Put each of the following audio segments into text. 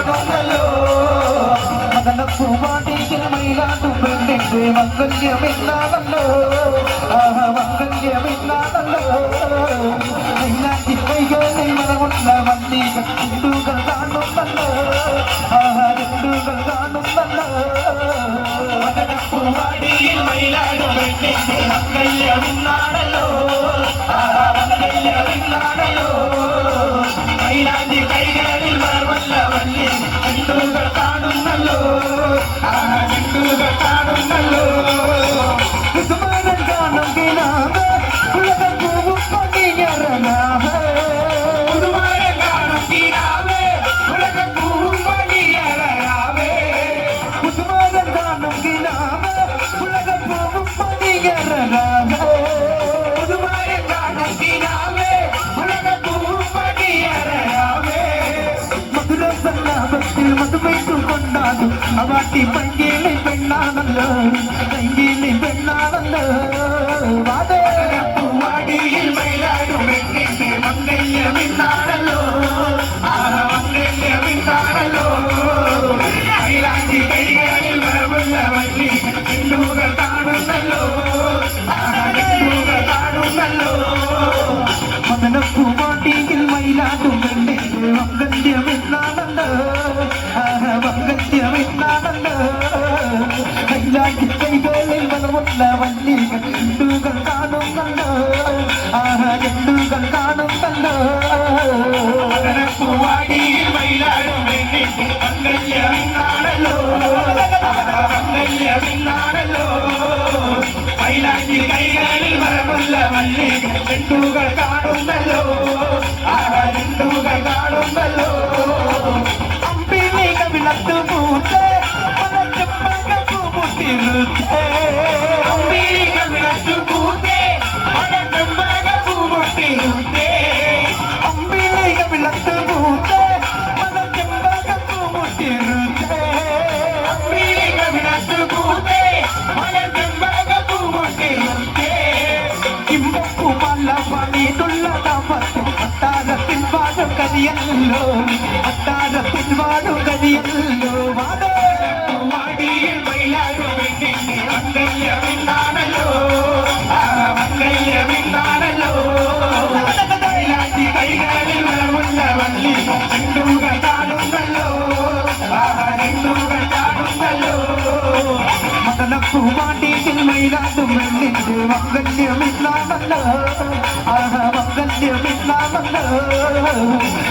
കാണുന്നല്ലോ മദനപ്പൂവാടിയിൽ മയിലാടും പെണ്ണിന്റെ മംഗല്യമെന്നാണല്ലോ മംഗല്യമെന്നാണല്ലോ മൈലാഞ്ചി കൈകളിൽ മറമുള്ള വണ്ടികൾ ഹിന്ദുക്കൾ കാണുന്നല്ലോ ഹിന്ദുക്കൾ കാണുന്നല്ലോ മദനപ്പൂവാടിയിൽ മയിലാടും പെണ്ണിന്റെ മംഗല്യമെന്നാണല്ലോ മംഗല്യമെന്നാണല്ലോ മൈലാഞ്ചി കൈകളിൽ മറമുള്ള വണ്ടി ഹിന്ദുക്കൾ കാണുന്നല്ലോ ഹിന്ദുക്കൾ കാണുന്നല്ലോ കുസുമരം കാണും കിനാവ് ഉലകം പൂവും പണിയറനാവ് കുസുമരം കാണും കിനാവ് ഉലകം പൂവും പണിയറനാവ് കുസുമരം കാണും കിനാവ് ഉലകം പൂവും പണിയറനാവ് കുസുമരം കാണും കിനാവ് ഉലകം പൂവും പണിയറനാവ് മധുര സല്ലാപത്തിൽ മധുമൈത്തു കൊണ്ടാടും അവാട്ടി പങ്കിളി പെണ്ണാണല്ലോ പങ്കിളി പെണ്ണാണല്ലോ പൂവാടിയിൽ മയിലാടും പെണ്ണിന്റെ മംഗല്യമെന്നാണല്ലോ മംഗല്യമെന്നാണല്ലോ മൈലാഞ്ചി കൈകളിൽ മറമുള്ള വള്ളി ഹിന്ദുക്കൾ കാണുന്നല്ലോ ഹിന്ദുക്കൾ കാണുന്നല്ലോ മദനപ്പൂവാടിയിൽ മയിലാടും പെണ്ണിന്റെ മംഗല്യമെന്നാണല്ലോ മംഗല്യമെന്നാണല്ലോ മൈലാഞ്ചി കൈകളിൽ മറമുള്ള വള്ളികൾ ഹിന്ദുക്കൾ കാണുന്നല്ലോ ഹിന്ദുക്കൾ കാണുന്നല്ലോ മദനപ്പൂവാടിയിൽ മയിലാടും പെണ്ണിന്റെ മംഗല്യമെന്നാണല്ലോ മംഗല്യമെന്നാണല്ലോ മൈലാഞ്ചി കൈകളിൽ മറമുള്ള വള്ളികൾ ഹിന്ദുക്കൾ കാണുന്നല്ലോ ഹിന്ദുക്കൾ കാണുന്നല്ലോ അമ്പിളി കവിളത്തു പൂത്തേ അമ്പിളി കവിളത്തു പൂത്തേ അമ്പിളി കവിളത്തു പൂത്തേ അമ്പിളി കവിളത്തു പൂത്തേ ഇമ്പപ്പുമല്ല പണിതുള്ള താമസം അത്താരത്തിൽ വാടും കരിയല്ലോ അത്താരത്തിൽ വാടും കരിയല്ലോ വാടിയിൽ മയിലാടും പെണ്ണിന്റെ മംഗല്യമെന്നാണല്ലോ മംഗല്യമെന്നാണല്ലോ മൈലാഞ്ചി കൈകളിൽ മറമുള്ള വള്ളി ഹിന്ദുക്കൾ കാണുന്നല്ലോ ഹിന്ദുക്കൾ കാണുന്നല്ലോ മദനപ്പൂവാടിയിൽ മയിലാടും പെണ്ണിന്റെ മംഗല്യമെന്നാണല്ലോ മംഗല്യമെന്നാണല്ലോ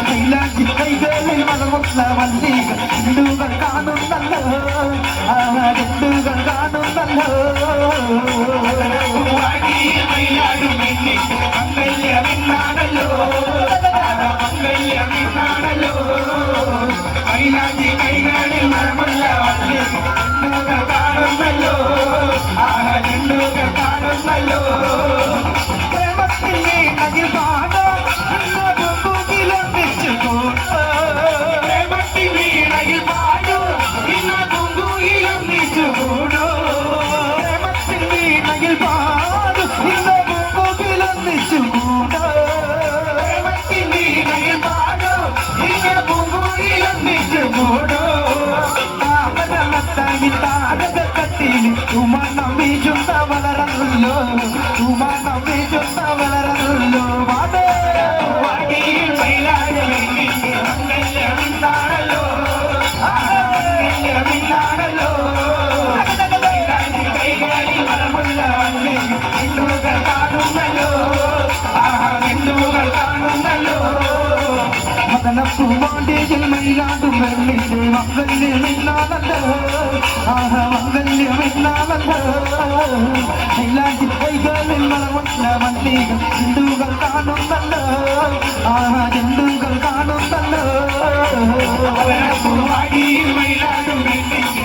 മൈലാഞ്ചി കൈകളിൽ മറമുള്ള വള്ളികൾ ഹിന്ദുക്കൾ കാണുന്നല്ലോ ഹിന്ദുക്കൾ കാണുന്നല്ലോ മയിലാടും പെണ്ണിന്റെ മംഗല്യമെന്നാണല്ലോ മംഗല്യമെന്നാണല്ലോ മൈലാഞ്ചി കൈകളിൽ മറമുള്ള വള്ളികൾ ഹിന്ദുക്കൾ കാണുന്നല്ലോ ഹിന്ദുക്കൾ കാണുന്നല്ലോ പ്രേമത്തിലെ നദിൽ പാടോ പ്രേമത്തിലെ നദിൽ പാടോ ഇന്ന പൂങ്കുയിലും നിച്ചുകൂടോ പ്രേമത്തിലെ നദിൽ പാടോ ഇന്ന പൂങ്കുയിലും നിച്ചുകൂടോ പ്രേമത്തിലെ നദിൽ പാടോ ഇന്ന പൂങ്കുയിലും നിച്ചുകൂടോ താമരമത്തായി താരകത്തിൽ തുമണം വീശുന്ന വളരല്ലോ തുമണം വീശുന്ന വളരല്ലോ വാടിയിൽ മയിലാടും പെണ്ണിന്റെ മംഗല്യമെന്നാണല്ലോ മംഗല്യമെന്നാണല്ലോ മൈലാഞ്ചി കൈകളിൽ മറമുള്ള വള്ളി ഹിന്ദുക്കൾ കാണുന്നല്ലോ ഹിന്ദുക്കൾ കാണുന്നല്ലോ മദനപ്പൂവാടിയിൽ മയിലാടും പെണ്ണിന്റെ മംഗല്യമെന്നാണല്ലോ മംഗല്യമെന്നാണല്ലോ മൈലാഞ്ചി കൈകളിൽ മറമുള്ള വള്ളികൾ ഹിന്ദുക്കൾ കാണുന്നല്ലോ ഹിന്ദുക്കൾ കാണുന്നല്ലോ മദനപ്പൂവാടിയിൽ മയിലാടും പെണ്ണിന്റെ